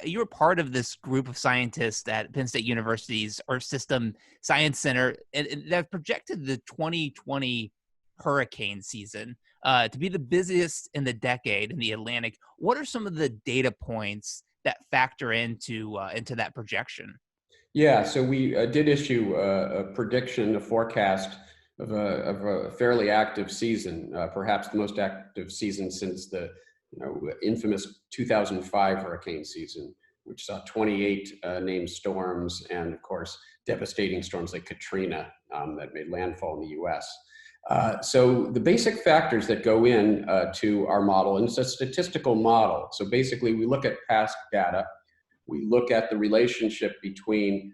you were part of this group of scientists at Penn State University's Earth System Science Center and that projected the 2020 hurricane season to be the busiest in the decade in the Atlantic. What are some of the data points that factor into that projection? Yeah, so we did issue a prediction, a forecast of a fairly active season, perhaps the most active season since the infamous 2005 hurricane season, which saw 28 named storms and, of course, devastating storms like Katrina that made landfall in the U.S. So the basic factors that go in to our model, and it's a statistical model. So basically, we look at past data. We look at the relationship between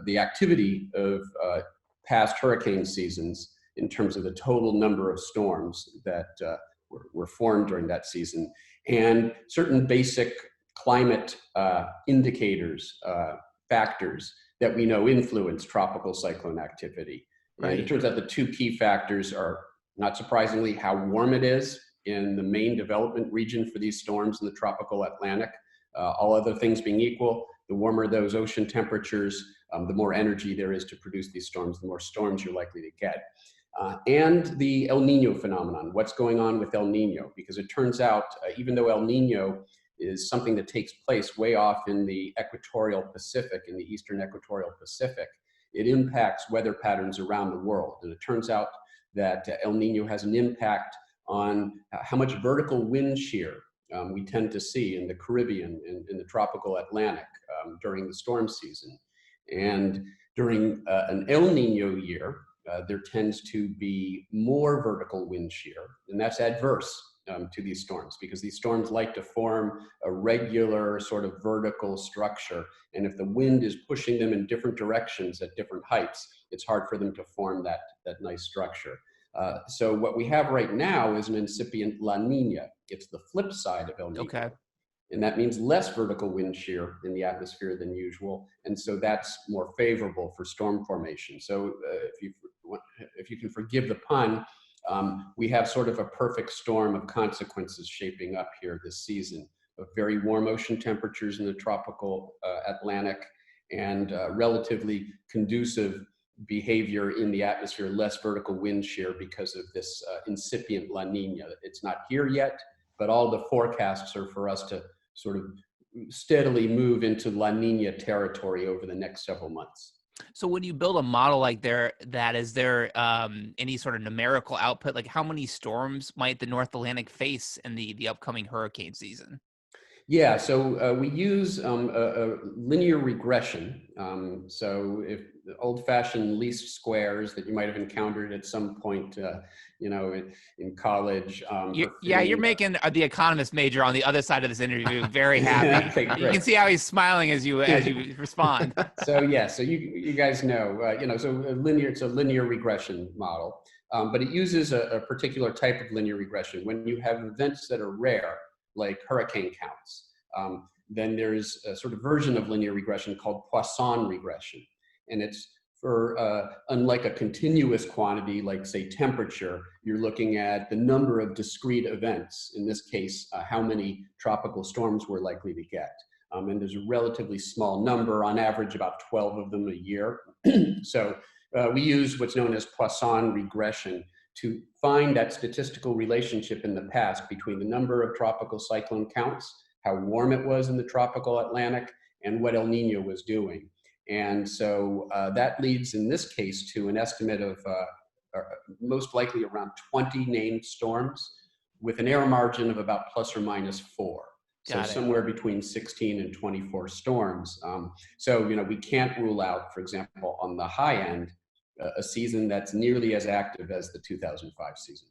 the activity of past hurricane seasons in terms of the total number of storms that were formed during that season, and certain basic climate indicators, factors that we know influence tropical cyclone activity. Right. And it turns out the two key factors are, not surprisingly, how warm it is in the main development region for these storms in the tropical Atlantic. All other things being equal, the warmer those ocean temperatures, the more energy there is to produce these storms, the more storms you're likely to get. And the El Nino phenomenon, what's going on with El Nino? Because it turns out, even though El Nino is something that takes place way off in the equatorial Pacific, in the eastern equatorial Pacific, it impacts weather patterns around the world. And it turns out that El Nino has an impact on how much vertical wind shear we tend to see in the Caribbean and in the tropical Atlantic during the storm season. And during an El Nino year, there tends to be more vertical wind shear, and that's adverse to these storms because these storms like to form a regular sort of vertical structure. And if the wind is pushing them in different directions at different heights, it's hard for them to form that nice structure. So what we have right now is an incipient La Nina. It's the flip side of El Nino. Okay. And that means less vertical wind shear in the atmosphere than usual. And so that's more favorable for storm formation. So if you can forgive the pun, we have sort of a perfect storm of consequences shaping up here this season of very warm ocean temperatures in the tropical Atlantic and relatively conducive behavior in the atmosphere, less vertical wind shear because of this incipient La Nina. It's not here yet, but all the forecasts are for us to sort of steadily move into La Nina territory over the next several months. So when you build a model like that, is there any sort of numerical output? Like how many storms might the North Atlantic face in the upcoming hurricane season? Yeah, so we use a linear regression. So if the old-fashioned least squares that you might have encountered at some point, in college. You're making the economist major on the other side of this interview very happy. Okay, You can see how he's smiling as you respond. So yeah, so you guys know, it's a linear regression model, but it uses a particular type of linear regression. When you have events that are rare, like hurricane counts, then there's a sort of version of linear regression called Poisson regression. And it's for, unlike a continuous quantity, like say temperature, you're looking at the number of discrete events. In this case, how many tropical storms we're likely to get. And there's a relatively small number, on average about 12 of them a year. So we use what's known as Poisson regression to find that statistical relationship in the past between the number of tropical cyclone counts, how warm it was in the tropical Atlantic, and what El Nino was doing. And so that leads in this case to an estimate of most likely around 20 named storms with an error margin of about plus or minus 4. So somewhere between 16 and 24 storms. So we can't rule out, for example, on the high end, a season that's nearly as active as the 2005 season.